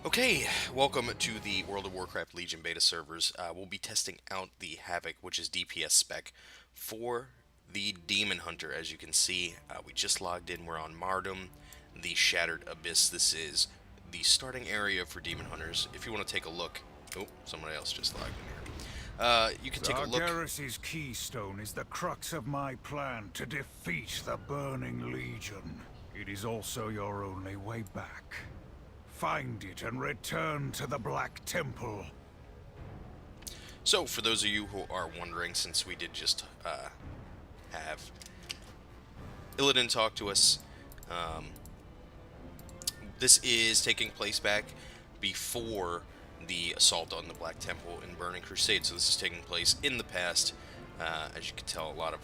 Okay, welcome to the World of Warcraft Legion beta servers. We'll be testing out the Havoc, which is DPS spec, for the Demon Hunter. As you can see, we just logged in. We're on Mardum, the Shattered Abyss. This is the starting area for Demon Hunters. If you want to take a look... Oh, somebody else just logged in here. You can take a look... Dargeris's keystone is the crux of my plan to defeat the Burning Legion. It is also your only way back. Find it and return to the Black Temple. So, for those of you who are wondering, since we did just have Illidan talk to us, this is taking place back before the assault on the Black Temple in Burning Crusade. So this is taking place in the past. As you can tell, a lot of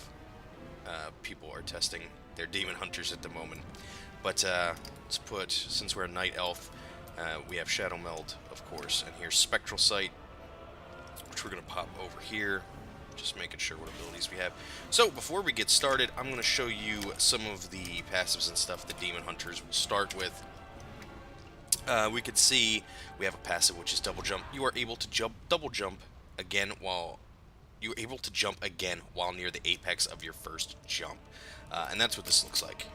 people are testing their Demon Hunters at the moment. But let's put, since we're a Night Elf, we have Shadow Meld, of course, and here's Spectral Sight, which we're going to pop over here, just making sure what abilities we have. So, before we get started, I'm going to show you some of the passives and stuff that Demon Hunters will start with. We could see we have a passive, which is Double Jump. You are able to double jump again while... You're able to jump again while near the apex of your first jump. And that's what this looks like.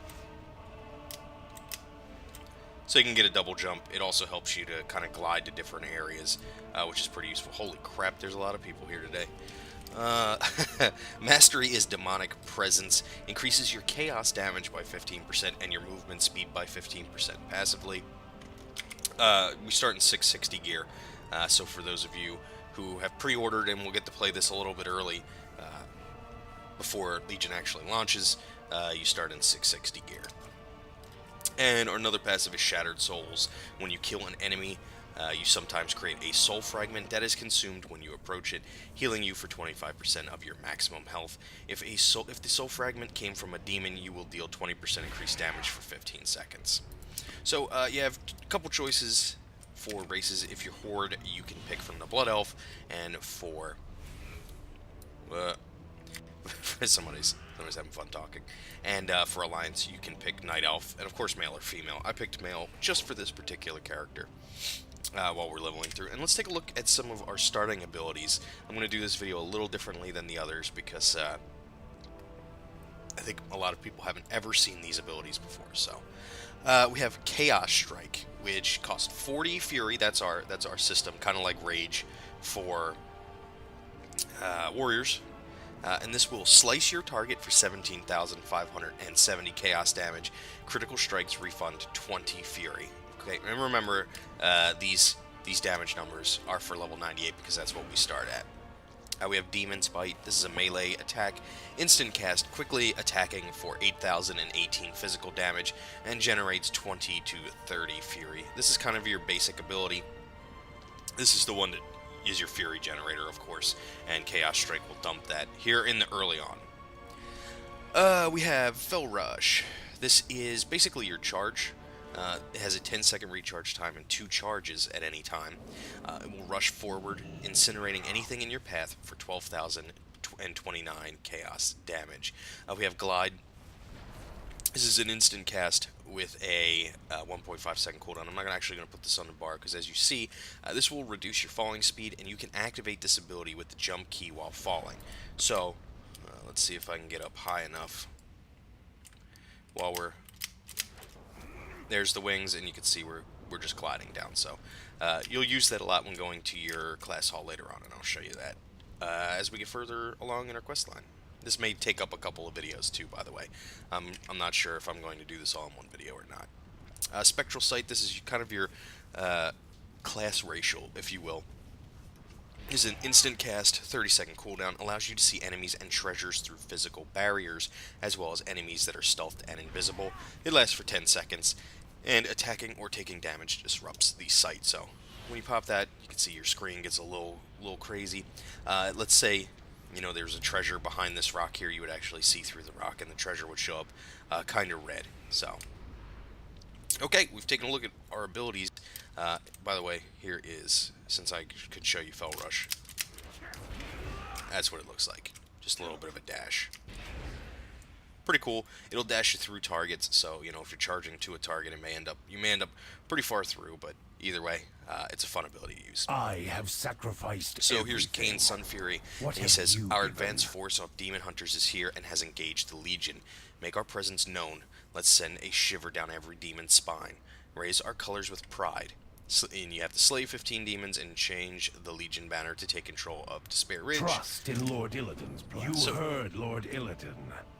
So you can get a double jump. It also helps you to kind of glide to different areas, which is pretty useful. Holy crap, there's a lot of people here today. Mastery is Demonic Presence. Increases your chaos damage by 15% and your movement speed by 15% passively. We start in 660 gear, so for those of you who have pre-ordered and will get to play this a little bit early, before Legion actually launches, you start in 660 gear. And another passive is Shattered Souls. When you kill an enemy, you sometimes create a soul fragment that is consumed when you approach it, healing you for 25% of your maximum health. If the soul fragment came from a demon, you will deal 20% increased damage for 15 seconds. So you have a couple choices for races. If you're Horde, you can pick from the Blood Elf, and for somebody's having fun talking. And for Alliance, you can pick Night Elf, and of course male or female. I picked male just for this particular character while we're leveling through. And let's take a look at some of our starting abilities. I'm going to do this video a little differently than the others because I think a lot of people haven't ever seen these abilities before. So we have Chaos Strike, which costs 40 Fury. That's our system, kind of like Rage for Warriors. And this will slice your target for 17,570 chaos damage. Critical strikes refund 20 Fury. Okay, and remember, these damage numbers are for level 98 because that's what we start at. We have Demon's Bite. This is a melee attack. Instant cast, quickly attacking for 8,018 physical damage and generates 20 to 30 Fury. This is kind of your basic ability. This is the one that is your Fury generator, of course, and Chaos Strike will dump that here in the early on. We have Fell Rush. This is basically your charge. It has a 10-second recharge time and 2 charges at any time. It will rush forward, incinerating anything in your path for 12,029 chaos damage. We have Glide. This is an instant cast with a 1.5 second cooldown. I'm not actually going to put this on the bar because, as you see, this will reduce your falling speed, and you can activate this ability with the jump key while falling. So, let's see if I can get up high enough while we're... There's the wings, and you can see we're just gliding down. So, you'll use that a lot when going to your class hall later on, and I'll show you that as we get further along in our quest line. This may take up a couple of videos too, by the way. I'm not sure if I'm going to do this all in one video or not. Spectral Sight, this is kind of your class racial, if you will. This is an instant cast, 30-second cooldown, allows you to see enemies and treasures through physical barriers, as well as enemies that are stealthed and invisible. It lasts for 10 seconds, and attacking or taking damage disrupts the sight. So when you pop that, you can see your screen gets a little crazy. Let's say, you know, there's a treasure behind this rock here. You would actually see through the rock, and the treasure would show up kind of red. So, okay, we've taken a look at our abilities. By the way, here is, since I could show you Fell Rush, that's what it looks like. Just a little bit of a dash. pretty cool. It'll dash you through targets, so you know if you're charging to a target, you may end up pretty far through. But either way, it's a fun ability to use. I have sacrificed So here's everything. Kane's Sun Fury, What and he have says, you "Our given? advanced force of demon hunters is here and has engaged the Legion. Make our presence known. Let's send a shiver down every demon's spine. Raise our colors with pride." And you have to slay 15 demons and change the Legion banner to take control of Despair Ridge. Trust in Lord Illidan's plan. You heard Lord Illidan.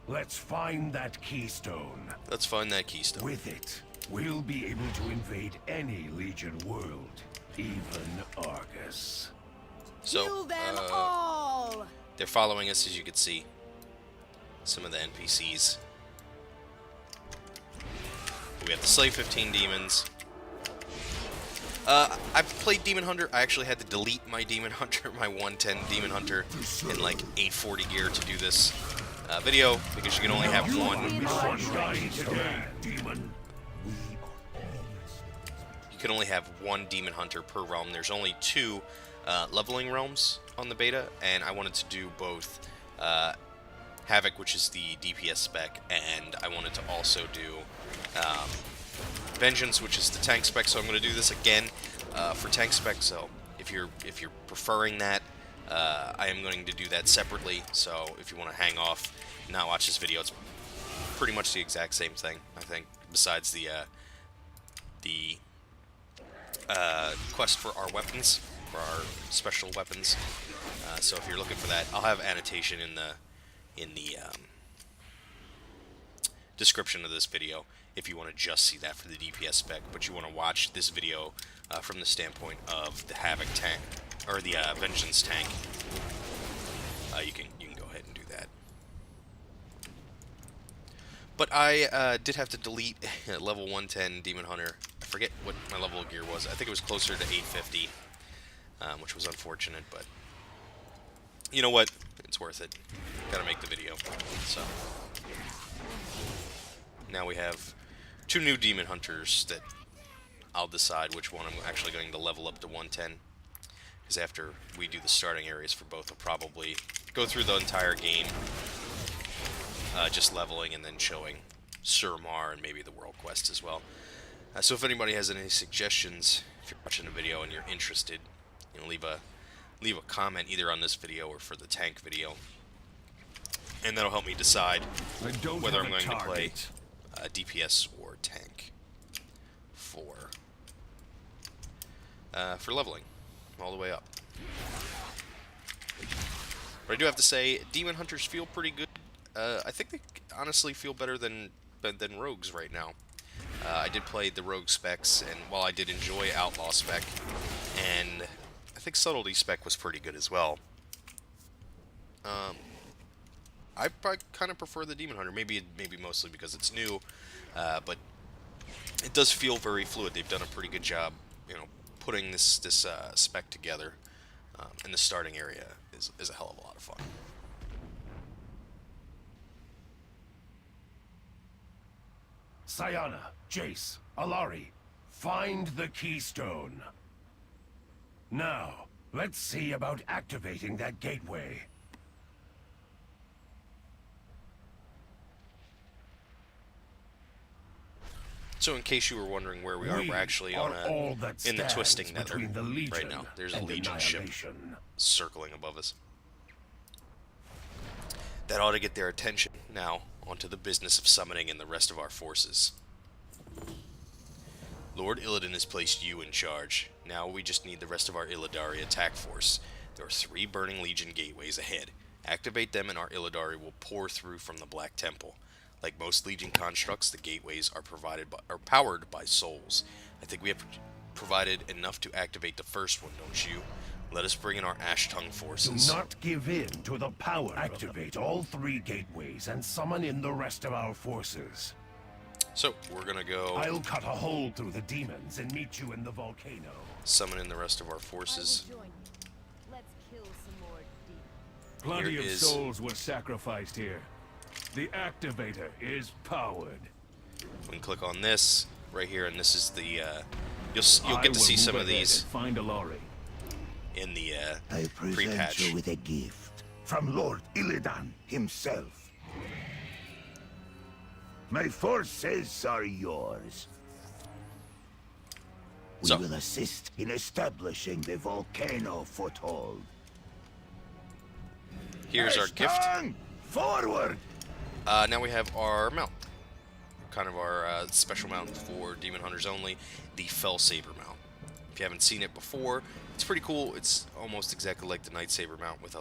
Let's find that keystone. Let's find that keystone. With it, we'll be able to invade any Legion world, even Argus. So, Kill them all! they're following us, as you can see. Some of the NPCs. We have to slay 15 demons. I've played Demon Hunter. I actually had to delete my Demon Hunter, my 110 Demon Hunter, in like 840 gear to do this video, because you can only have one. You can only have one Demon Hunter per realm. There's only 2 leveling realms on the beta, and I wanted to do both Havoc, which is the DPS spec, and I wanted to also do Vengeance, which is the tank spec. So I'm going to do this again for tank spec. So if you're preferring that, I am going to do that separately. So if you want to hang off and not watch this video, it's pretty much the exact same thing, I think, besides the quest for our weapons, for our special weapons. So if you're looking for that, I'll have annotation in the description of this video if you want to just see that for the DPS spec, but you want to watch this video from the standpoint of the Havoc tank, or the Vengeance tank. You can go ahead and do that. But I did have to delete level 110 Demon Hunter. I forget what my level of gear was. I think it was closer to 850, which was unfortunate, but you know what? It's worth it. Gotta make the video. So now we have 2 new Demon Hunters that I'll decide which one I'm actually going to level up to 110. Because after we do the starting areas for both, I'll probably go through the entire game, just leveling and then showing Surmar and maybe the world quest as well. So if anybody has any suggestions, if you're watching the video and you're interested, you know, leave a comment either on this video or for the tank video, and that'll help me decide whether I'm going to play DPS or tank for leveling all the way up. But I do have to say, Demon Hunters feel pretty good. I think they honestly feel better than Rogues right now. I did play the Rogue specs, and while I did enjoy Outlaw spec, and I think Subtlety spec was pretty good as well, I probably kind of prefer the Demon Hunter, maybe mostly because it's new, but it does feel very fluid. They've done a pretty good job, you know, putting this spec together, and the starting area is a hell of a lot of fun. Sayana, Jace, Alari, find the keystone. Now, let's see about activating that gateway. So in case you were wondering where we are, we're actually on in the Twisting Nether right now. There's a Legion ship circling above us. That ought to get their attention. Now, onto the business of summoning in the rest of our forces. Lord Illidan has placed you in charge. Now we just need the rest of our Illidari attack force. There are 3 burning Legion gateways ahead. Activate them and our Illidari will pour through from the Black Temple. Like most Legion constructs, the gateways are powered by souls. I think we have provided enough to activate the first one, don't you? Let us bring in our Ash Tongue forces. Do not give in to the power. Activate all 3 gateways and summon in the rest of our forces. So, we're gonna go... I'll cut a hole through the demons and meet you in the volcano. Summon in the rest of our forces. Let's kill some more demons. Plenty Here of is- souls were sacrificed here. The activator is powered. We can click on this right here, and this is the... you'll get to see some of these Find Alari. in the I present pre-patch. you with a gift from Lord Illidan himself. My forces are yours. We So- will assist in establishing the volcano foothold. Here's our gift. Ashton, forward! Now we have our mount. Kind of our special mount for Demon Hunters only, the Fell Saber mount. If you haven't seen it before, it's pretty cool. It's almost exactly like the Night Saber mount with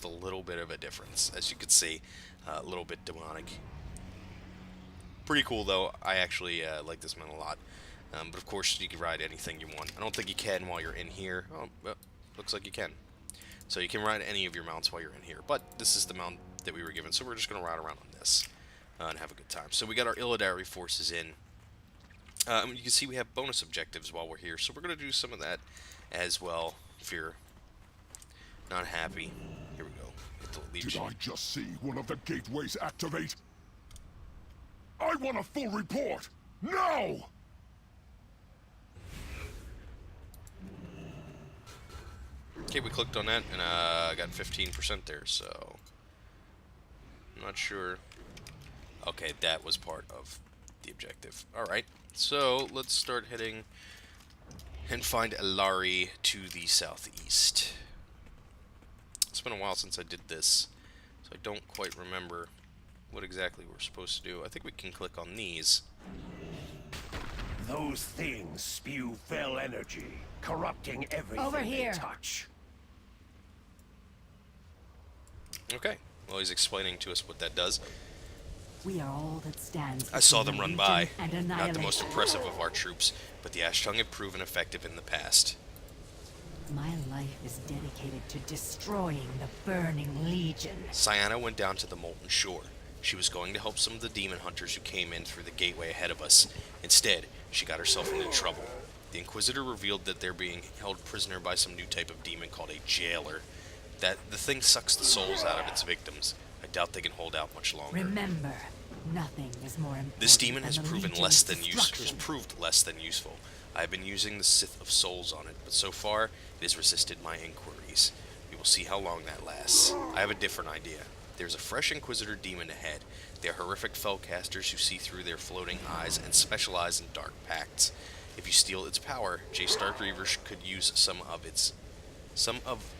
a little bit of a difference, as you can see, a little bit demonic. Pretty cool though. I actually like this mount a lot. But of course, you can ride anything you want. I don't think you can while you're in here. Oh, well, looks like you can. So you can ride any of your mounts while you're in here. But this is the mount that we were given, so we're just going to ride around on this and have a good time. So we got our Illidari forces in. You can see we have bonus objectives while we're here, so we're going to do some of that as well. If you're not happy, here we go. Hit the Did Legion. I just see one of the gateways activate? I want a full report! Now! Okay, we clicked on that, and I got 15% there, so... I'm not sure. Okay, that was part of the objective. Alright, so let's start heading and find Elari to the southeast. It's been a while since I did this, so I don't quite remember what exactly we're supposed to do. I think we can click on these. Those things spew fell energy, corrupting everything Over here. they touch. Okay, well he's explaining to us what that does. We are all that stands. I saw them between run by. legion and Not the most annihilation. impressive of our troops, but the Ashtung have proven effective in the past. My life is dedicated to destroying the Burning Legion. Cyana went down to the Molten Shore. She was going to help some of the demon hunters who came in through the gateway ahead of us. Instead, she got herself into trouble. The Inquisitor revealed that they're being held prisoner by some new type of demon called a jailer. That the thing sucks the souls out of its victims. I doubt they can hold out much longer. Remember, nothing is more important. This demon than has the proven Legion's less than destruction. proved less than useful. I have been using the Sith of Souls on it, but so far it has resisted my inquiries. We will see how long that lasts. I have a different idea. There's a fresh Inquisitor demon ahead. They are horrific fellcasters who see through their floating eyes and specialize in dark pacts. If you steal its power, J. Starkreaver could use some of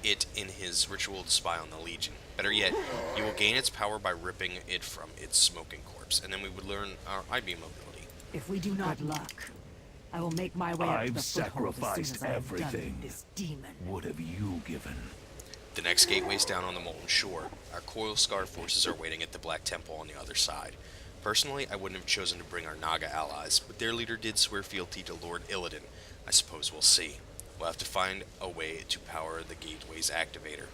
it in his ritual to spy on the Legion. Better yet, you will gain its power by ripping it from its smoking corpse, and then we would learn our I-beam ability. If we do not luck, I will make my way up to I've the foothold as sacrificed soon as I have done everything. with this demon. What have you given? The next gateway's down on the Molten Shore. Our Coil Scar forces are waiting at the Black Temple on the other side. Personally, I wouldn't have chosen to bring our Naga allies, but their leader did swear fealty to Lord Illidan. I suppose we'll see. We'll have to find a way to power the gateway's activator.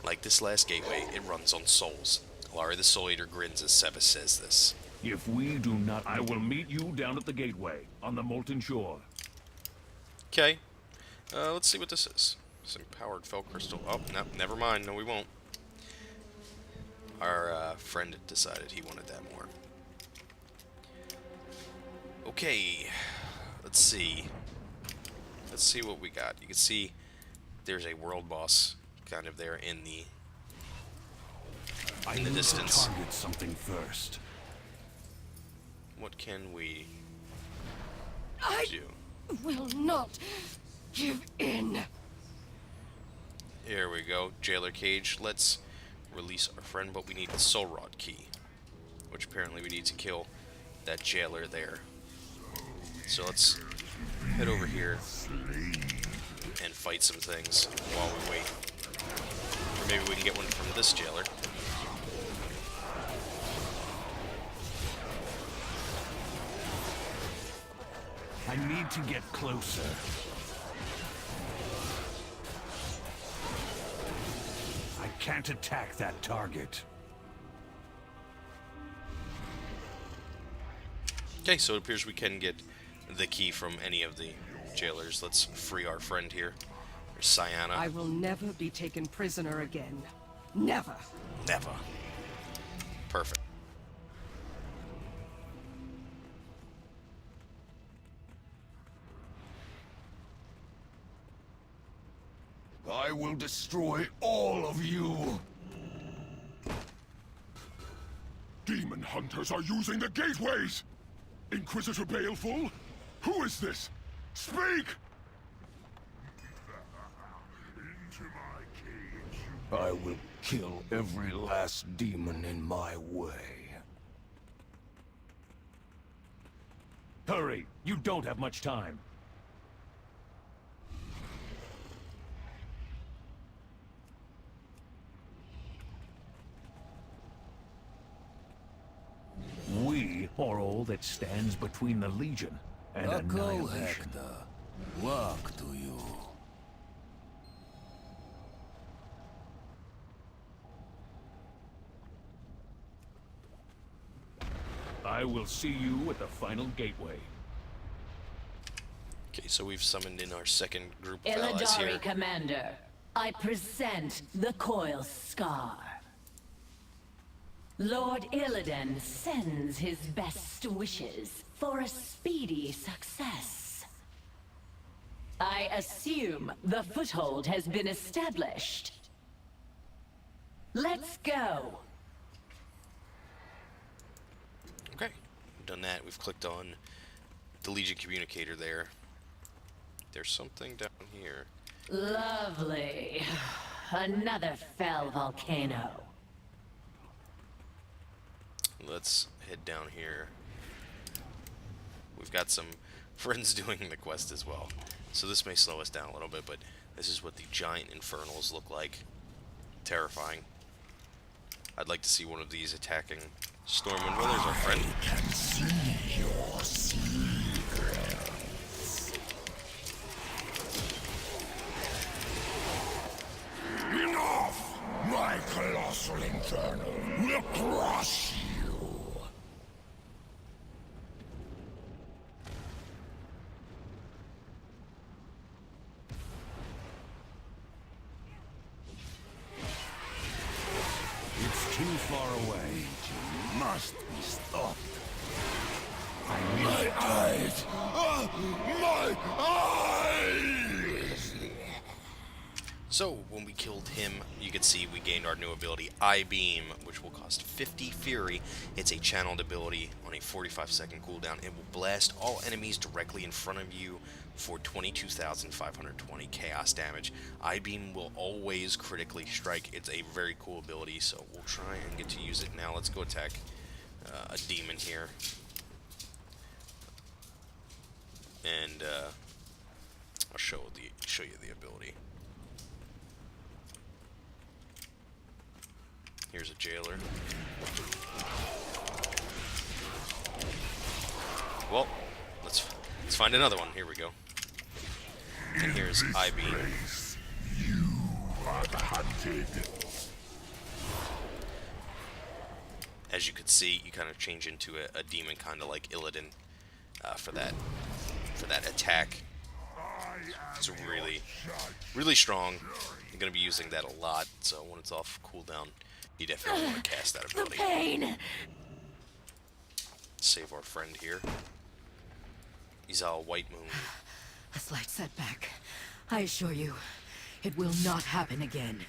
Like this last gateway, it runs on souls. Alari the Soul Eater grins as Sevis says this. If we do not, I will meet you down at the gateway on the Molten Shore. Okay, let's see what this is. Some powered fell crystal. Oh, no, never mind. No, we won't. Our friend decided he wanted that more. Okay, let's see. Let's see what we got. You can see there's a world boss kind of there in the I the need distance. to target something first. What can we I do? will not give in. Here we go. Jailer cage. Let's release our friend, but we need the soul rod key, which apparently we need to kill that jailer there. So let's head over here and fight some things while we wait. Or maybe we can get one from this jailer. I need to get closer. I can't attack that target. Okay, so it appears we can get the key from any of the jailers. Let's free our friend here. There's Cyana. I will never be taken prisoner again. Never. Never. Perfect. I will destroy all of you! Demon Legion hunters are using the gateways! Inquisitor Baleful? Who is this? Speak! Into my cage. I will kill every last demon in my way. Hurry! You don't have much time. We are all that stands between the Legion and annihilation. Work to you. I will see you at the final gateway. Okay, so we've summoned in our second group of allies here. Illidari, Commander. I present the Coil Scar. Lord Illidan sends his best wishes for a speedy success. I assume the foothold has been established. Let's go. Okay, we've done that. We've clicked on the Legion communicator there. There's something down here. Lovely. Another fell volcano. Let's head down here. We've got some friends doing the quest as well. So this may slow us down a little bit, but this is what the giant infernals look like. Terrifying. I'd like to see one of these attacking Stormwind. Well, there's our friend. I can see your secrets. Enough! My colossal infernal will crush you. It's too far away. Must be stopped. My eyes! My eyes! So, when we killed him, you can see we gained our new ability, I-Beam, which will cost 50 Fury. It's a channeled ability on a 45-second cooldown. It will blast all enemies directly in front of you for 22,520 chaos damage. I-Beam will always critically strike. It's a very cool ability, so we'll try and get to use it now. Let's go attack a demon here. And I'll show you the ability. Here's a jailer. Well, let's find another one. Here we go. And here's I-Beam. You are the hunted. As you can see, you kind of change into a demon, kind of like Illidan, for that attack. It's really strong. I'm gonna be using that a lot. So when it's off cooldown, you definitely want to cast that ability. The pain! Save our friend here. Izal White Moon. A slight setback. I assure you, it will not happen again.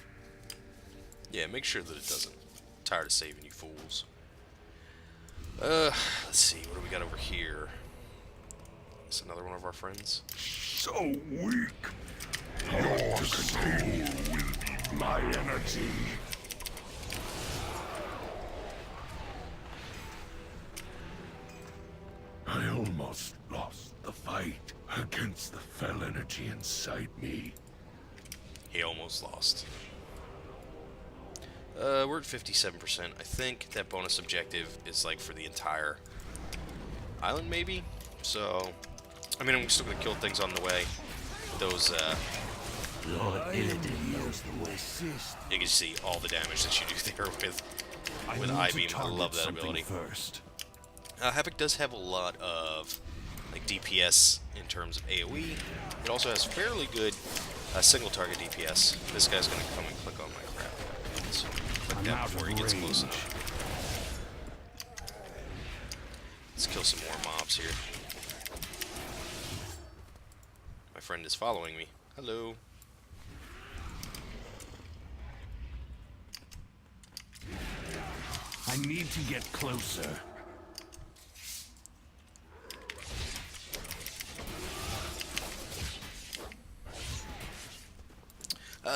Yeah, make sure that it doesn't. I'm tired of saving you fools. Let's see, what do we got over here? Is another one of our friends? So weak. Your soul will be my energy. I almost lost the fight against the fell energy inside me. He almost lost. We're at 57%. I think that bonus objective is like for the entire island, maybe? So, I mean, I'm still gonna kill things on the way. Those, Lord Illidan knows the way. you can see all the damage that you do there with I-Beam. I love that ability. First. Havoc does have a lot of like DPS in terms of AoE. It also has fairly good single target DPS. This guy's gonna come and click on my crap. So click that before he gets close enough. Let's kill some more mobs here. My friend is following me. Hello. I I need to get closer.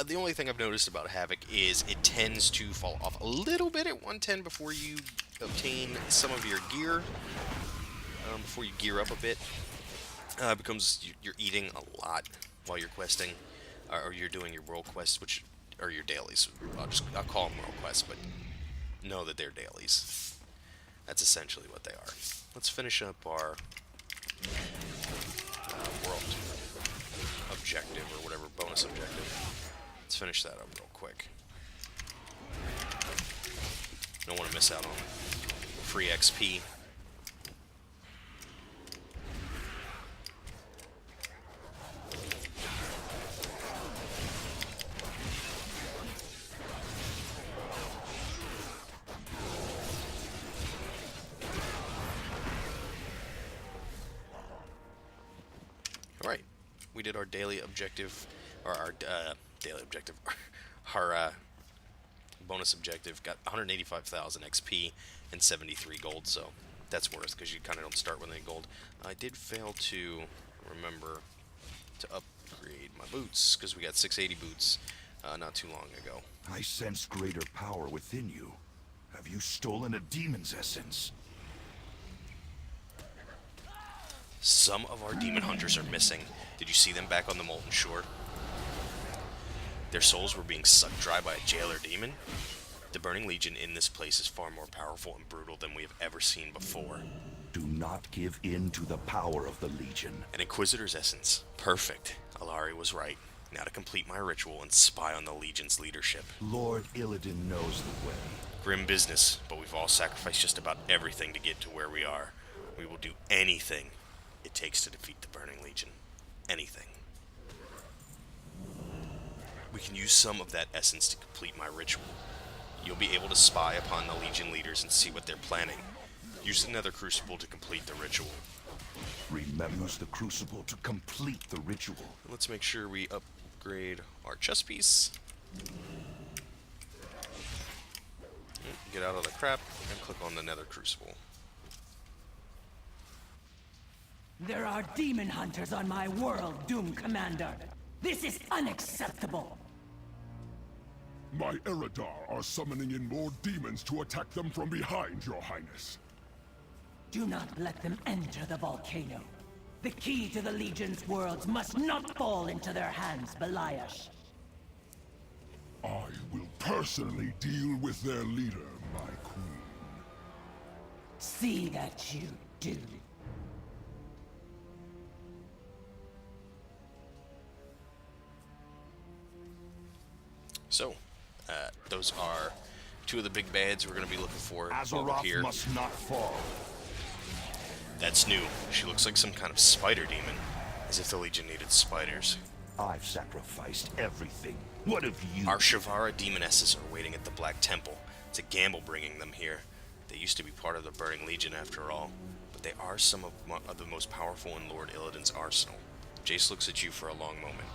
The only thing I've noticed about Havoc is it tends to fall off a little bit at 110 before you obtain some of your gear. Before you gear up a bit. Becomes you're eating a lot while you're questing, or you're doing your world quests, which are your dailies. I'll call them world quests, but know that they're dailies. That's essentially what they are. Let's finish up our world objective, or whatever, bonus objective. Let's finish that up real quick. Don't want to miss out on free XP. Alright, we did our daily objective, or our daily objective, our bonus objective, got 185,000 XP and 73 gold, so that's worth, because you kind of don't start with any gold. I did fail to remember to upgrade my boots, because we got 680 boots not too long ago. I sense greater power within you. Have you stolen a demon's essence? Some of our demon hunters are missing. Did you see them back on the Molten Shore? Their souls were being sucked dry by a jailer demon. The Burning Legion in this place is far more powerful and brutal than we have ever seen before. Do not give in to the power of the Legion. An Inquisitor's essence. Perfect. Alari was right. Now to complete my ritual and spy on the Legion's leadership. Lord Illidan knows the way. Grim business, but we've all sacrificed just about everything to get to where we are. We will do anything it takes to defeat the Burning Legion. Anything. We can use some of that essence to complete my ritual. You'll be able to spy upon the Legion leaders and see what they're planning. Use the Nether Crucible to complete the ritual. Remember, use the Crucible to complete the ritual. Let's make sure we upgrade our chest piece. Get out of the crap and click on the Nether Crucible. There are demon hunters on my world, Doom Commander. This is unacceptable. My Eridar are summoning in more demons to attack them from behind, Your Highness. Do not let them enter the volcano. The key to the Legion's worlds must not fall into their hands, Beliash. I will personally deal with their leader, my queen. See that you do. So, those are two of the big bads we're going to be looking for over here. Azeroth must not fall. That's new. She looks like some kind of spider demon. As if the Legion needed spiders. I've sacrificed everything. What have you? Our Shavara demonesses are waiting at the Black Temple. It's a gamble bringing them here. They used to be part of the Burning Legion after all. But they are some of the most powerful in Lord Illidan's arsenal. Jace looks at you for a long moment.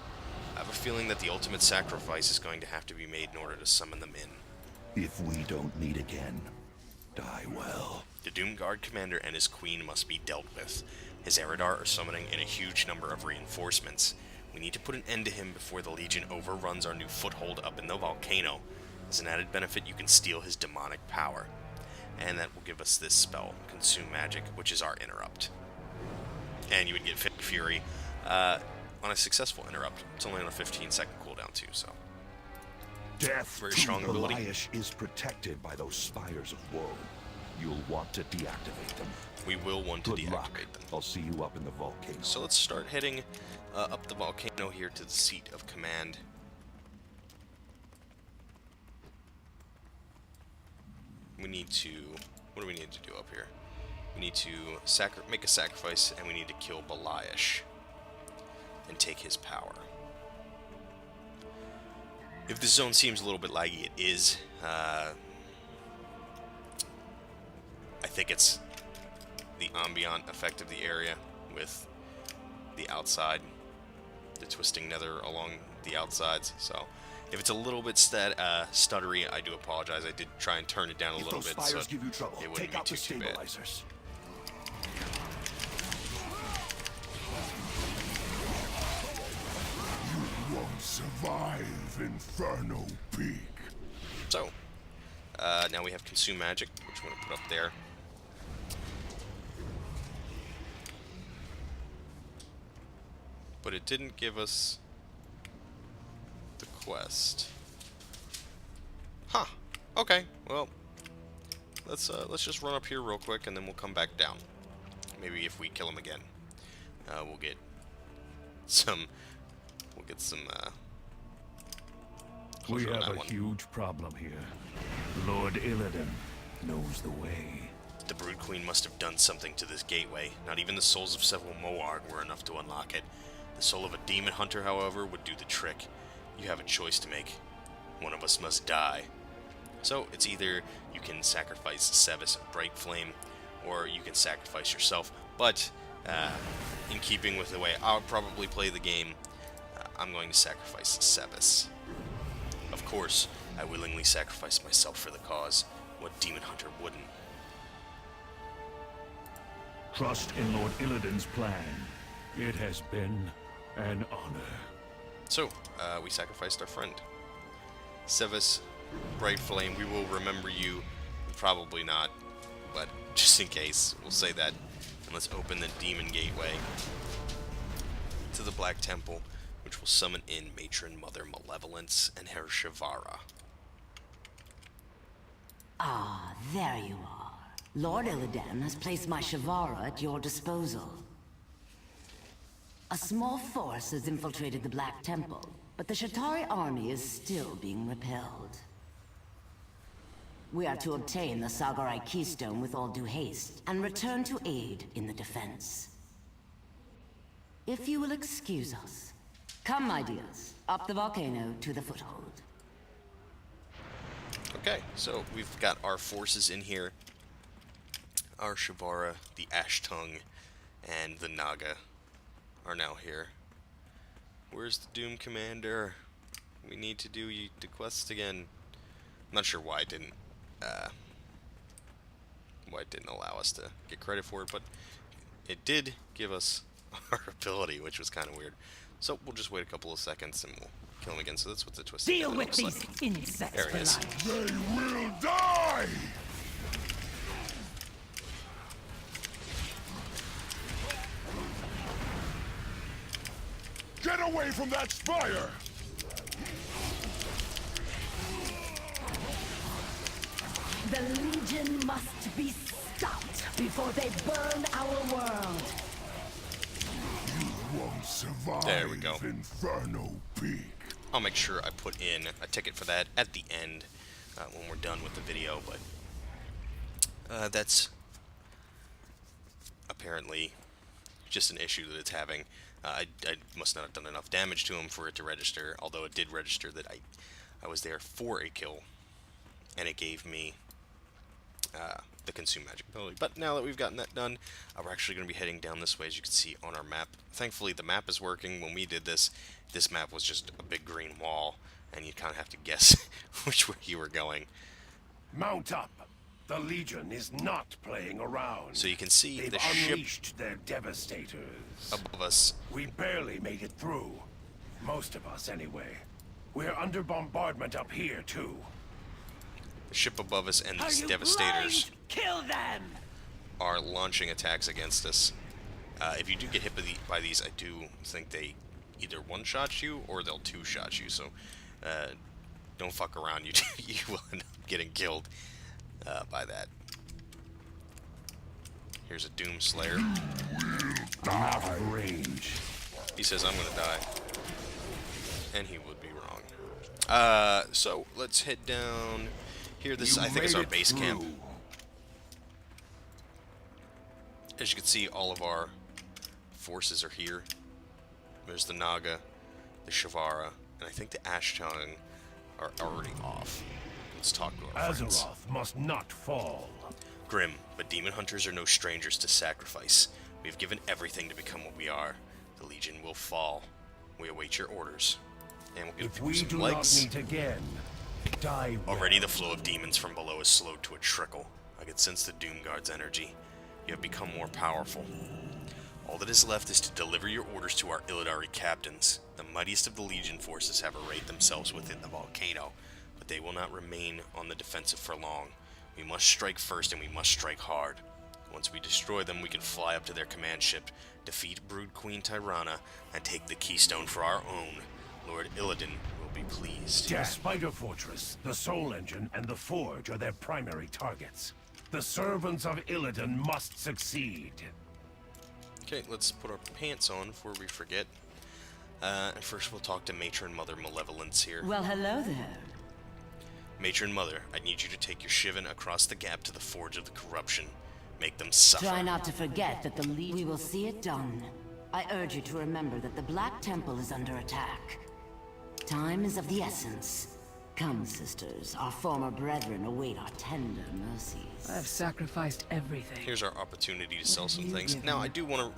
I have a feeling that the ultimate sacrifice is going to have to be made in order to summon them in. If we don't meet again, die well. The Doomguard commander and his queen must be dealt with. His Eridar are summoning in a huge number of reinforcements. We need to put an end to him before the Legion overruns our new foothold up in the volcano. As an added benefit, you can steal his demonic power. And that will give us this spell, Consume Magic, which is our interrupt. And you would get Fit Fury on a successful interrupt. It's only on a 15-second cooldown too, so. Death Very to strong ability. Beliash is protected by those spires of woe. You'll want to deactivate them. We will want to Good deactivate luck. them. I'll see you up in the volcano. So let's start heading up the volcano here to the seat of command. We need to... What do we need to do up here? We need to make a sacrifice, and we need to kill Beliash and take his power. If this zone seems a little bit laggy, it is. I think it's the ambient effect of the area with the outside, the twisting nether along the outsides. So If it's a little bit stuttery, I do apologize. I did try and turn it down a If little those bit so spires give you trouble, it wouldn't take be out the too bad. stabilizers. You won't survive Inferno Peak. So, now we have Consume Magic, which I'm going to put up there. But it didn't give us the quest. Huh. Okay. Well, let's just run up here real quick, and then we'll come back down. Maybe if we kill him again, we'll get some. We'll get some. We closure on have that a one. huge problem here. Lord Illidan knows the way. The Brood Queen must have done something to this gateway. Not even the souls of several Moarg were enough to unlock it. The soul of a demon hunter, however, would do the trick. You have a choice to make. One of us must die. So, it's either you can sacrifice Sevis of Bright Flame, or you can sacrifice yourself. But, in keeping with the way I'll probably play the game, I'm going to sacrifice Sevis. Of course, I willingly sacrifice myself for the cause. What demon hunter wouldn't? Trust in Lord Illidan's plan. It has been an honor. So, we sacrificed our friend. Sevis, Bright Flame, we will remember you. Probably not, but just in case, we'll say that. And let's open the Demon Gateway to the Black Temple, which will summon in Matron Mother Malevolence and her Shavara. Ah, there you are. Lord Illidan has placed my Shavara at your disposal. A small force has infiltrated the Black Temple, but the Shatari army is still being repelled. We are to obtain the Sagarai Keystone with all due haste, and return to aid in the defense. If you will excuse us. Come, my dears, up the volcano to the foothold. Okay, so we've got our forces in here. Our Shavara, the Ash Tongue, and the Naga are now here. Where's the Doom Commander? We need to do the quest again. I'm not sure why it didn't allow us to get credit for it, but it did give us our ability, which was kind of weird. So we'll just wait a couple of seconds and we'll kill him again. So that's what the twist Deal is. with these insects, There he is. Belial. They will die! Get away from that spire! The Legion must be stopped before they burn our world. You won't survive There we go. Inferno Peak. I'll make sure I put in a ticket for that at the end when we're done with the video, but that's apparently just an issue that it's having. I must not have done enough damage to him for it to register, although it did register that I was there for a kill, and it gave me the Consume Magic ability. But now that we've gotten that done, we're actually going to be heading down this way, as you can see on our map. Thankfully, the map is working. When we did this, this map was just a big green wall, and you kind of have to guess which way you were going. Mount up. The Legion is not playing around. So you can see They've the ship unleashed their devastators. above us. We barely made it through. Most of us, anyway. We're under bombardment up here, too. The ship above us and Are these you devastators blind? Kill them! are launching attacks against us. If you do get hit by these, I do think they either one-shot you or they'll two-shot you. So don't fuck around. You will end up getting killed by that. Here's a Doom Slayer. Out of range. He says I'm gonna die, and he would be wrong. So let's head down here. This I think is our base camp. As you can see, all of our forces are here. There's the Naga, the Shavara, and I think the Ash Tongue are already off. Let's talk to our friends. Azeroth must not fall. Grim, but demon hunters are no strangers to sacrifice. We have given everything to become what we are. The Legion will fall. We await your orders. And we'll If give we some do legs. not meet again, die well. Already the flow of demons from below is slowed to a trickle. I can sense the Doom Guard's energy. You have become more powerful. All that is left is to deliver your orders to our Illidari captains. The mightiest of the Legion forces have arrayed themselves within the volcano, but they will not remain on the defensive for long. We must strike first, and we must strike hard. Once we destroy them, we can fly up to their command ship, defeat Brood Queen Tyrana, and take the Keystone for our own. Lord Illidan will be pleased. The Spider Fortress, the Soul Engine, and the Forge are their primary targets. The servants of Illidan must succeed. Okay, let's put our pants on before we forget. And first we'll talk to Matron Mother Malevolence here. Well, hello there. Matron Mother, I need you to take your Shivan across the gap to the Forge of the Corruption. Make them suffer. Try not to forget that the Legion... We will see it done. I urge you to remember that the Black Temple is under attack. Time is of the essence. Come, sisters. Our former brethren await our tender mercies. I've sacrificed everything. Here's our opportunity to sell some things. Now, I do want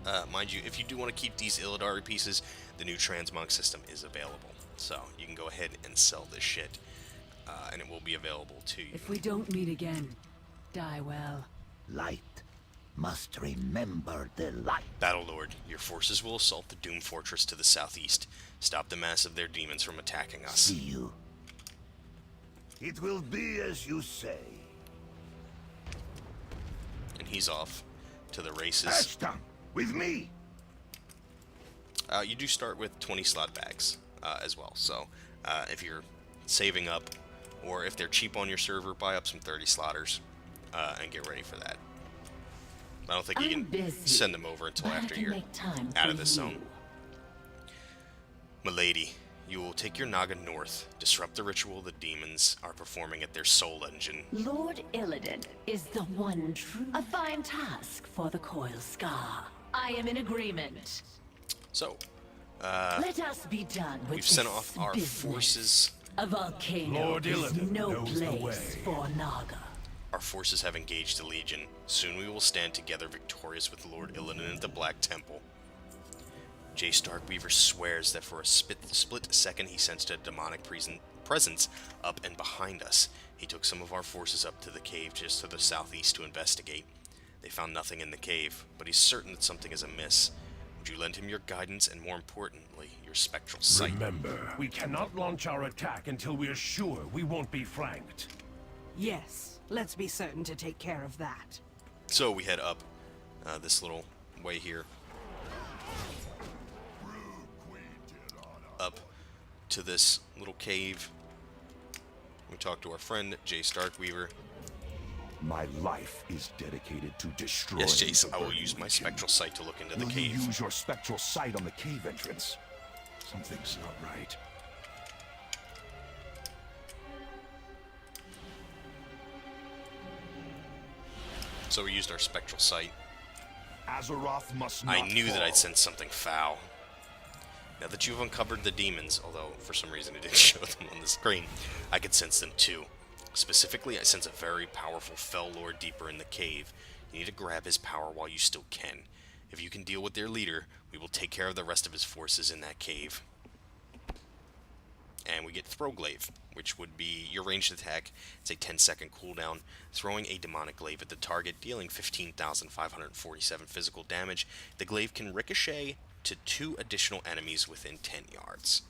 to, mind you, if you do want to keep these Illidari pieces, the new transmog system is available. So, you can go ahead and sell this shit, and it will be available to you. If we don't meet again, die well. Light must remember the light. Battlelord, your forces will assault the Doom Fortress to the southeast. Stop the mass of their demons from attacking us. See you. It will be as you say. And he's off to the races. Ashton, with me. You do start with 20 slot bags as well. So if you're saving up, or if they're cheap on your server, buy up some 30 slotters and get ready for that. I don't think you can send them over until after you're out of the zone. Milady, you will take your Naga north, disrupt the ritual the demons are performing at their soul engine. Lord Illidan is the one true... A fine task for the Coil Scar. I am in agreement. So, let us be done with we've sent off our forces. A volcano Lord is Illidan no knows the way. place for Naga. Our forces have engaged the Legion. Soon we will stand together victorious with Lord Illidan at the Black Temple. J. Starkweaver swears that for a split second he sensed a demonic presence up and behind us. He took some of our forces up to the cave just to the southeast to investigate. They found nothing in the cave, but he's certain that something is amiss. Would you lend him your guidance and, more importantly, your spectral sight? Remember, we cannot launch our attack until we are sure we won't be flanked. Yes, let's be certain to take care of that. So we head up this little way here. Up to this little cave. We talk to our friend, J. Starkweaver. My life is dedicated to destroying. Yes, Jace, the I will burning use my legion. spectral sight to look into the Will cave. you use your spectral sight on the cave entrance? Something's not right. So we used our spectral sight. Azeroth must not I knew that fall. I'd sensed something foul. Now that you've uncovered the demons, although for some reason it didn't show them on the screen, I could sense them too. Specifically, I sense a very powerful Fell Lord deeper in the cave. You need to grab his power while you still can. If you can deal with their leader, we will take care of the rest of his forces in that cave. And we get Throwglaive, which would be your ranged attack. It's a 10-second cooldown, throwing a demonic glaive at the target, dealing 15,547 physical damage. The glaive can ricochet to 2 additional enemies within 10 yards.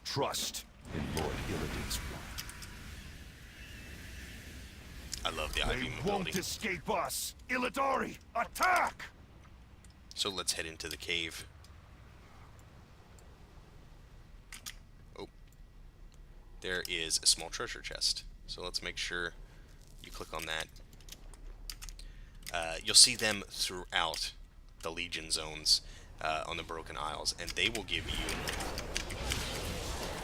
Trust in Lord Illidan's plan. I love the They IV won't mobility. escape us! Illidari, attack! So let's head into the cave. Oh. There is a small treasure chest. So let's make sure you click on that. You'll see them throughout the Legion zones on the Broken Isles, and they will give you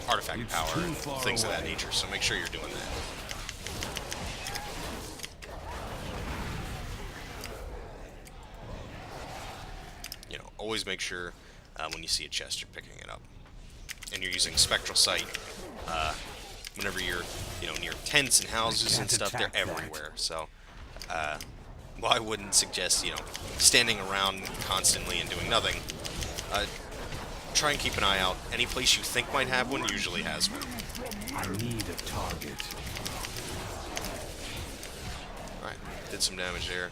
artifact It's power too and far things of that away. nature, so make sure you're doing that. You know, always make sure when you see a chest you're picking it up. And you're using spectral sight whenever you're, near tents and houses and stuff. They're attack that. everywhere. So, well, I wouldn't suggest, standing around constantly and doing nothing. try and keep an eye out. Any place you think might have one usually has one. I need a target. Alright, did some damage there.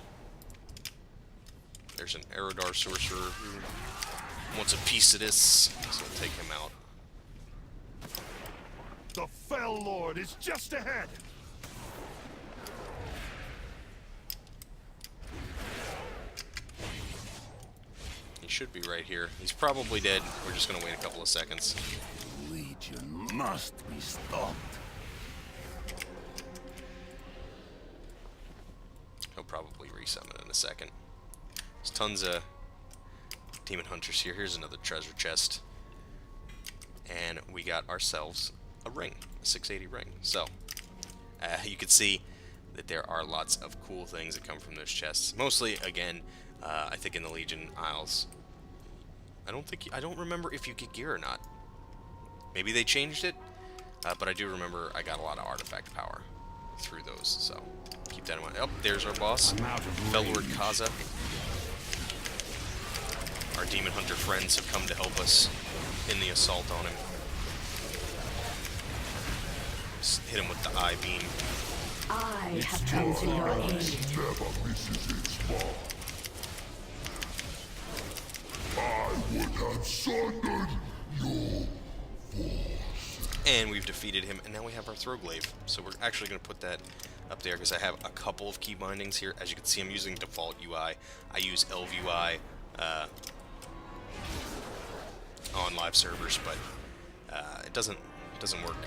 There's an Aerodar Sorcerer who wants a piece of this, so we'll take him out. The Fell Lord is just ahead! He should be right here. He's probably dead. We're just gonna wait a couple of seconds. Legion must be stopped. He'll probably resummon in a second. There's tons of demon hunters here. Here's another treasure chest. And we got ourselves a ring, a 680 ring. So, you can see that there are lots of cool things that come from those chests. Mostly, again, I think in the Legion Isles. I don't remember if you get gear or not. Maybe they changed it, but I do remember I got a lot of artifact power through those, so keep that in mind. Oh, there's our boss, Fellord Kaza. Our demon hunter friends have come to help us in the assault on him. Just hit him with the eye beam. I have come to your aid. Never misses its mark. I would have sundered your force. And we've defeated him, and now we have our Throwglaive. So we're actually going to put that up there because I have a couple of key bindings here. As you can see, I'm using default UI. I use ElvUI on live servers, but it doesn't work.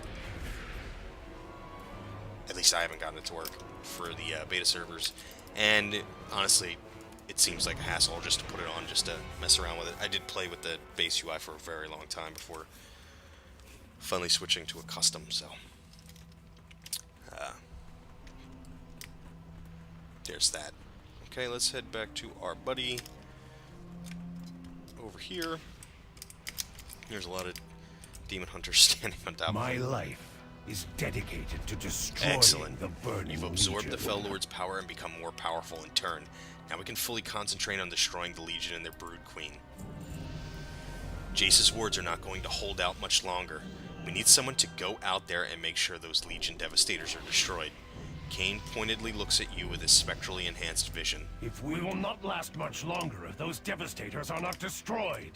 At least I haven't gotten it to work for the beta servers. And honestly, it seems like a hassle just to put it on, just to mess around with it. I did play with the base UI for a very long time before finally switching to a custom, so there's that. Okay, let's head back to our buddy over here. There's a lot of demon hunters standing on top My of him. life is dedicated to destroying Excellent. the burning You've absorbed the Legion. Fell Lord's power and become more powerful in turn. Now we can fully concentrate on destroying the Legion and their Brood Queen. Jace's wards are not going to hold out much longer. We need someone to go out there and make sure those Legion Devastators are destroyed. Kane pointedly looks at you with his spectrally enhanced vision. If we will not last much longer if those Devastators are not destroyed.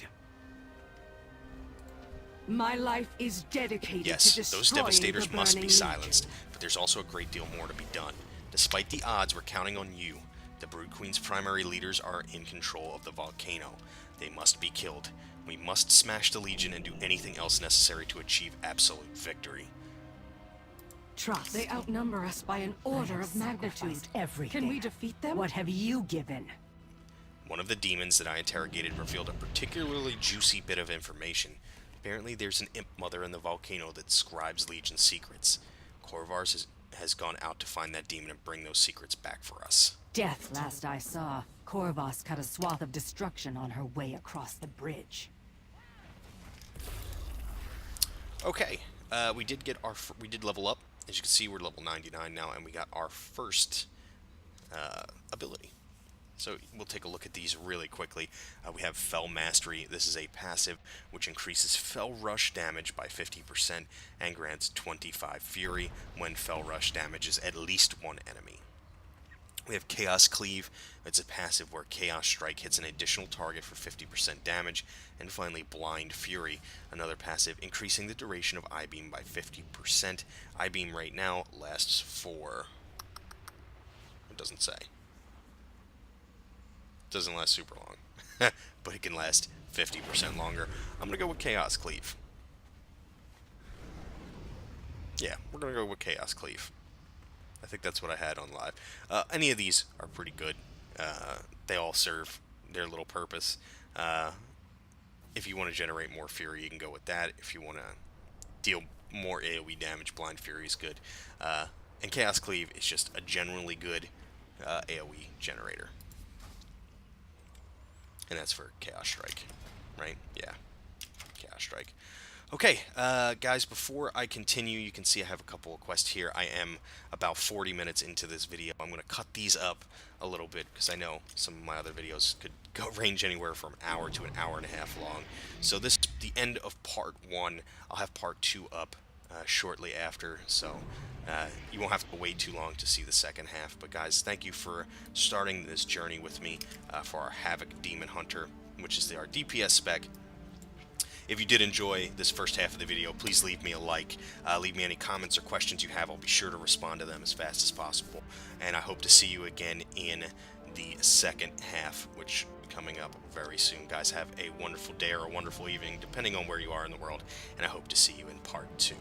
My life is dedicated to Yes, destroying those Devastators the must be burning silenced, but there's also a great deal more to be done. Despite the odds, we're counting on you. The Brood Queen's primary leaders are in control of the volcano. They must be killed. We must smash the Legion and do anything else necessary to achieve absolute victory. Trust. They outnumber us by an order of magnitude. Sacrificed everything. Can we defeat them? What have you given? One of the demons that I interrogated revealed a particularly juicy bit of information. Apparently there's an imp mother in the volcano that scribes Legion secrets. Corvars has gone out to find that demon and bring those secrets back for us. Death, last I saw. Corvos cut a swath of destruction on her way across the bridge. Okay, we did level up. As you can see, we're level 99 now, and we got our first ability. So we'll take a look at these really quickly. We have Fell Mastery. This is a passive which increases Fell Rush damage by 50% and grants 25 Fury when Fell Rush damages at least one enemy. We have Chaos Cleave. It's a passive where Chaos Strike hits an additional target for 50% damage. And finally, Blind Fury, another passive increasing the duration of I-Beam by 50%. I-Beam right now lasts for... it doesn't say. Doesn't last super long, but it can last 50% longer. I'm gonna go with Chaos Cleave. Yeah, we're gonna go with Chaos Cleave. I think that's what I had on live. Any of these are pretty good. They all serve their little purpose. If you want to generate more Fury, you can go with that. If you want to deal more AoE damage, Blind Fury is good. And Chaos Cleave is just a generally good AoE generator. And that's for Chaos Strike, right? Yeah, Chaos Strike. Okay, guys, before I continue, you can see I have a couple of quests here. I am about 40 minutes into this video. I'm going to cut these up a little bit because I know some of my other videos could range anywhere from an hour to an hour and a half long. So these the end of part 1. I'll have part 2 up shortly after, so you won't have to wait too long to see the second half. But guys, thank you for starting this journey with me for our Havoc Demon Hunter, which is our DPS spec. If you did enjoy this first half of the video, please leave me a like. Leave me any comments or questions you have. I'll be sure to respond to them as fast as possible. And I hope to see you again in the second half, which will be coming up very soon. Guys, have a wonderful day or a wonderful evening, depending on where you are in the world. And I hope to see you in part 2.